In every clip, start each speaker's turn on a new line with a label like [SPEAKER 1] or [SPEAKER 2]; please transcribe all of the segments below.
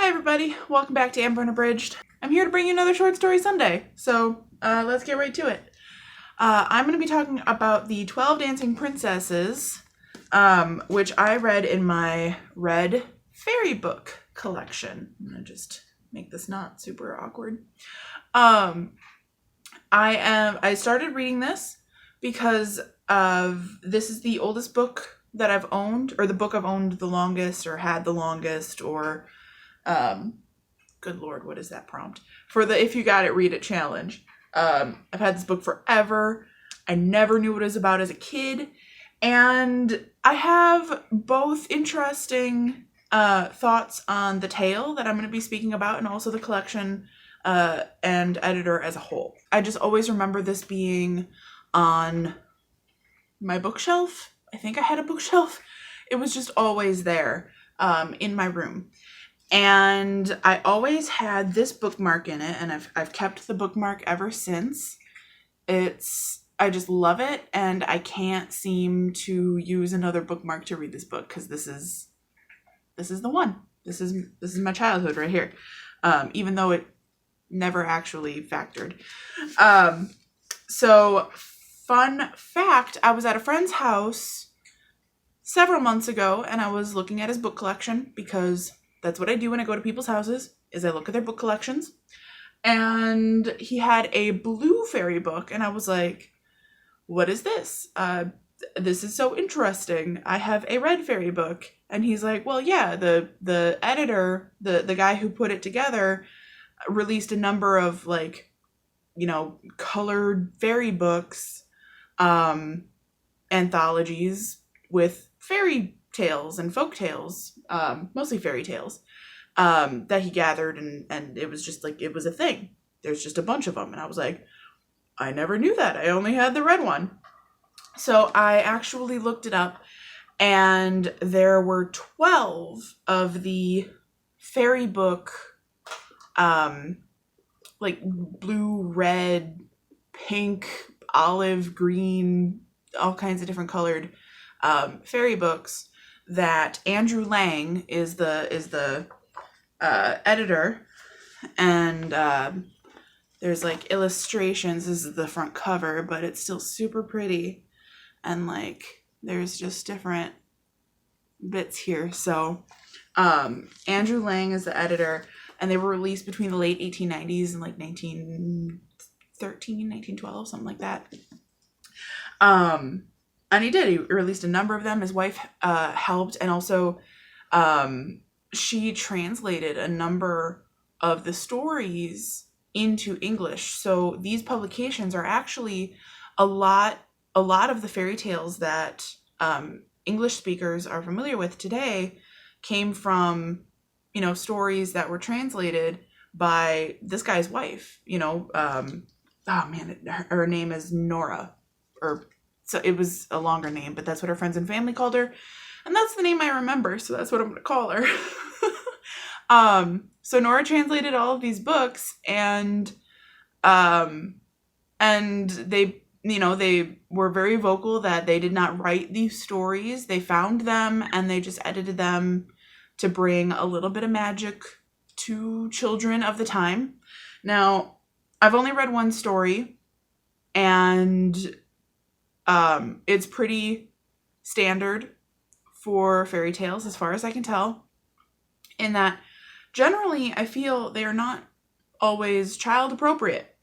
[SPEAKER 1] everybody, welcome back to Amber Unabridged. I'm here to bring you another Short Story Sunday, so let's get right to it. I'm going to be talking about the 12 Dancing Princesses, which I read in my Red Fairy Book collection. I'm going to just make this not super awkward. I started reading this because this is the oldest book that I've owned, or the book I've owned the longest, or had the longest, or good lord, what is that prompt? For the If You Got It, Read It challenge. I've had this book forever. I never knew what it was about as a kid. And I have both interesting thoughts on the tale that I'm going to be speaking about, and also the collection and editor as a whole. I just always remember this being on my bookshelf. I think I had a bookshelf. It was just always there in my room. And I always had this bookmark in it, and I've kept the bookmark ever since. I just love it, and I can't seem to use another bookmark to read this book, because this is the one. This is my childhood right here. Even though it never actually factored. So fun fact, I was at a friend's house several months ago, and I was looking at his book collection, because that's what I do when I go to people's houses, is I look at their book collections. And he had a blue fairy book, and I was like, what is this? This is so interesting. I have a red fairy book. And he's like, well, yeah, the editor, the guy who put it together, released a number of, like, colored fairy books, anthologies with fairy tales and folk tales, mostly fairy tales, that he gathered, and it was just like, it was a thing. There's just a bunch of them. And I was like, I never knew that. I only had the red one. So I actually looked it up, and there were 12 of the fairy book, like blue, red, pink, olive, green, all kinds of different colored fairy books that Andrew Lang is the editor, and there's like illustrations. This is the front cover, but it's still super pretty, and like there's just different bits here. So Andrew Lang is the editor, and they were released between the late 1890s and like 1913, 1912, something like that. And he released a number of them. His wife helped, and also she translated a number of the stories into English. So these publications are actually a lot of the fairy tales that English speakers are familiar with today came from, stories that were translated by this guy's wife. Her name is Nora, so it was a longer name, but that's what her friends and family called her. And that's the name I remember, so that's what I'm going to call her. So Nora translated all of these books, and they, they were very vocal that they did not write these stories. They found them, and they just edited them to bring a little bit of magic to children of the time. Now, I've only read one story, and it's pretty standard for fairy tales, as far as I can tell, in that generally I feel they are not always child appropriate,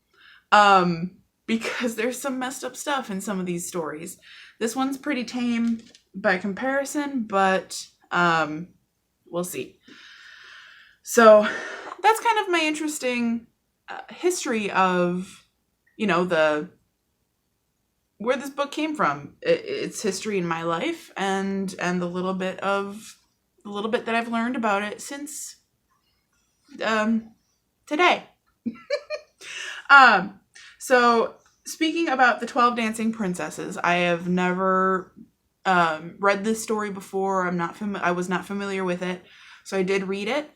[SPEAKER 1] because there's some messed up stuff in some of these stories. This one's pretty tame by comparison, but we'll see. So that's kind of my interesting history of, where this book came from. It's history in my life, and the little bit that I've learned about it since today. So speaking about the 12 Dancing Princesses, I have never read this story before. I was not familiar with it, so I did read it,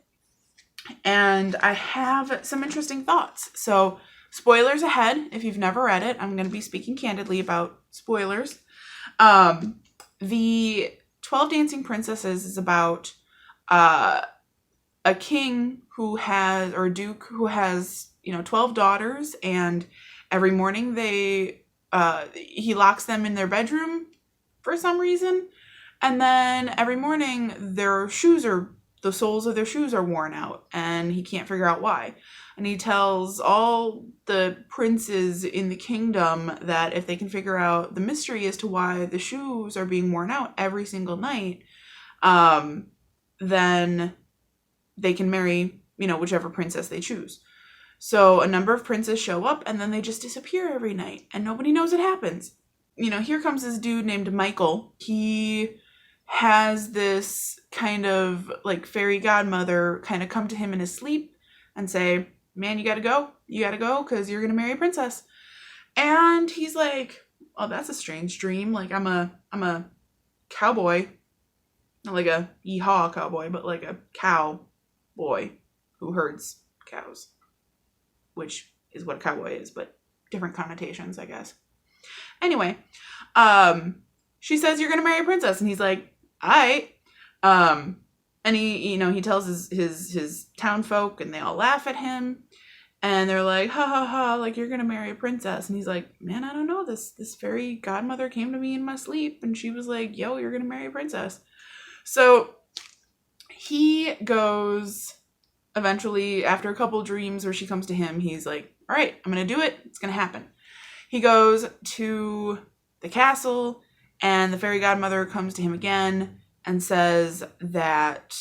[SPEAKER 1] and I have some interesting thoughts. So spoilers ahead. If you've never read it, I'm going to be speaking candidly about spoilers. The 12 Dancing Princesses is about a king who has, or a duke who has, 12 daughters, and every morning he locks them in their bedroom for some reason, and then every morning the soles of their shoes are worn out, and he can't figure out why. And he tells all the princes in the kingdom that if they can figure out the mystery as to why the shoes are being worn out every single night, then they can marry, whichever princess they choose. So a number of princes show up, and then they just disappear every night, and nobody knows what happens. Here comes this dude named Michael. He has this kind of like fairy godmother kind of come to him in his sleep and say, man, you gotta go, because you're gonna marry a princess. And he's like, oh, that's a strange dream. Like, I'm a cowboy, not like a yeehaw cowboy, but like a cow boy who herds cows, which is what a cowboy is, but different connotations, I guess. Anyway, she says, you're gonna marry a princess, and he's like, all right. And he tells his town folk, and they all laugh at him, and they're like, ha ha ha, like, you're gonna marry a princess. And he's like, man, I don't know, this fairy godmother came to me in my sleep, and she was like, yo, you're gonna marry a princess. So he goes, eventually, after a couple dreams where she comes to him, he's like, all right, I'm gonna do it, it's gonna happen. He goes to the castle, and the fairy godmother comes to him again and says that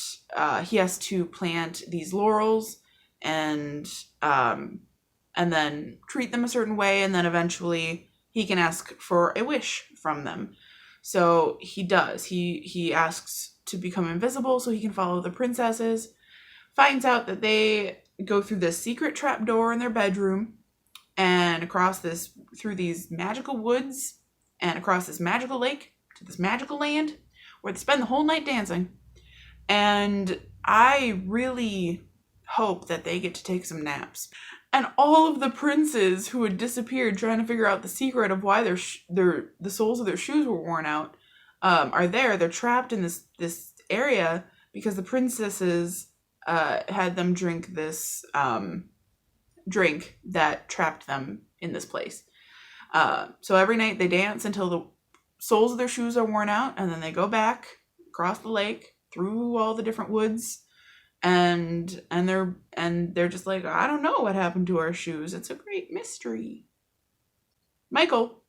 [SPEAKER 1] he has to plant these laurels and then treat them a certain way, and then eventually he can ask for a wish from them. So he does. He asks to become invisible so he can follow the princesses, finds out that they go through this secret trap door in their bedroom, and through these magical woods, and across this magical lake to this magical land where they spend the whole night dancing. And I really hope that they get to take some naps. And all of the princes who had disappeared trying to figure out the secret of why the soles of their shoes were worn out are there. They're trapped in this area because the princesses had them drink this drink that trapped them in this place. So every night they dance until the soles of their shoes are worn out, and then they go back across the lake through all the different woods, and they're just like, I don't know what happened to our shoes. It's a great mystery. Michael,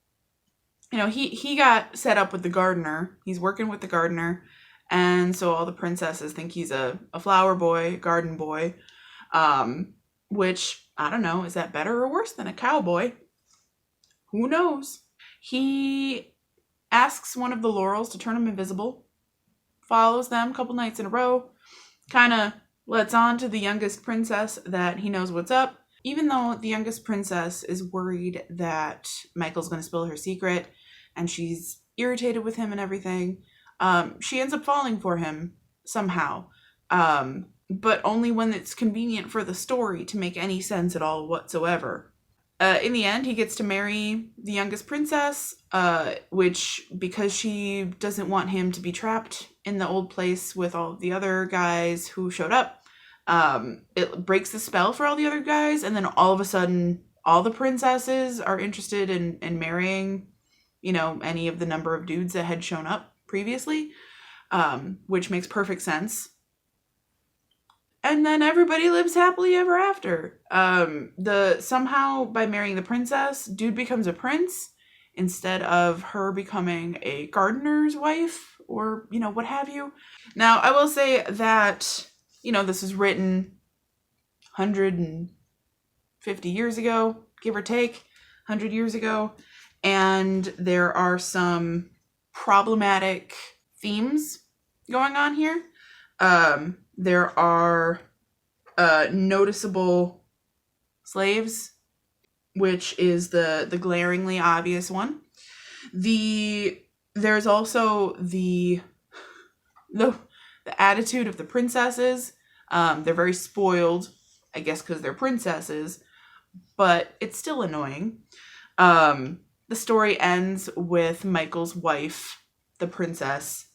[SPEAKER 1] he got set up with the gardener. He's working with the gardener, and so all the princesses think he's a flower boy, garden boy, which, I don't know, is that better or worse than a cowboy? Who knows? He asks one of the laurels to turn him invisible, follows them a couple nights in a row, kind of lets on to the youngest princess that he knows what's up, even though the youngest princess is worried that Michael's going to spill her secret, and she's irritated with him and everything. She ends up falling for him somehow, but only when it's convenient for the story to make any sense at all whatsoever. In the end, he gets to marry the youngest princess, which, because she doesn't want him to be trapped in the old place with all the other guys who showed up, it breaks the spell for all the other guys, and then all of a sudden, all the princesses are interested in marrying, any of the number of dudes that had shown up previously, which makes perfect sense. And then everybody lives happily ever after. Somehow by marrying the princess, dude becomes a prince instead of her becoming a gardener's wife or, what have you. Now, I will say that, this was written 150 years ago, give or take, 100 years ago. And there are some problematic themes going on here. There are noticeable slaves, which is the glaringly obvious one. There's also the attitude of the princesses. They're very spoiled, I guess, because they're princesses, but it's still annoying. The story ends with Michael's wife, the princess,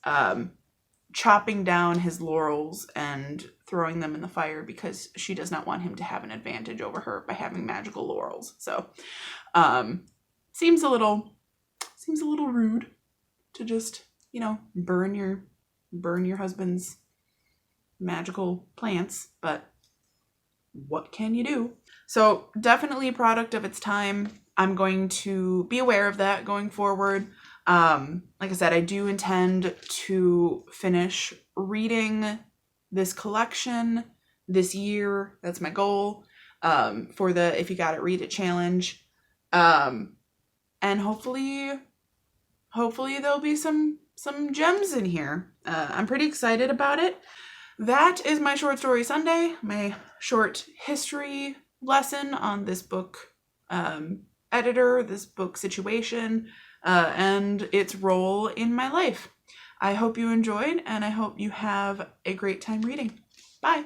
[SPEAKER 1] chopping down his laurels and throwing them in the fire because she does not want him to have an advantage over her by having magical laurels. So, seems a little rude to just, burn your husband's magical plants, but what can you do? So definitely a product of its time. I'm going to be aware of that going forward. Like I said, I do intend to finish reading this collection this year. That's my goal, for the If You Got It, Read It challenge. And hopefully there'll be some gems in here. I'm pretty excited about it. That is my Short Story Sunday, my short history lesson on this book editor, this book situation, and its role in my life. I hope you enjoyed, and I hope you have a great time reading. Bye!